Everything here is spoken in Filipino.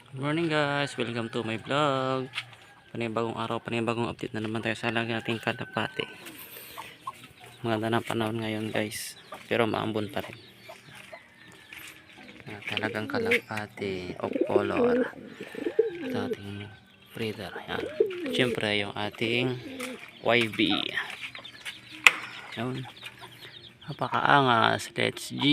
Good morning guys, welcome to my vlog. Panibagong araw, panibagong update na naman tayo sa alaga nating kalapate. Maganda ng panahon ngayon guys, pero maambon pa rin. Talagang kalapate of color. Ito ating breeder. Yan. Siyempre yung ating YB. Yan. Napakaangas. Let's G.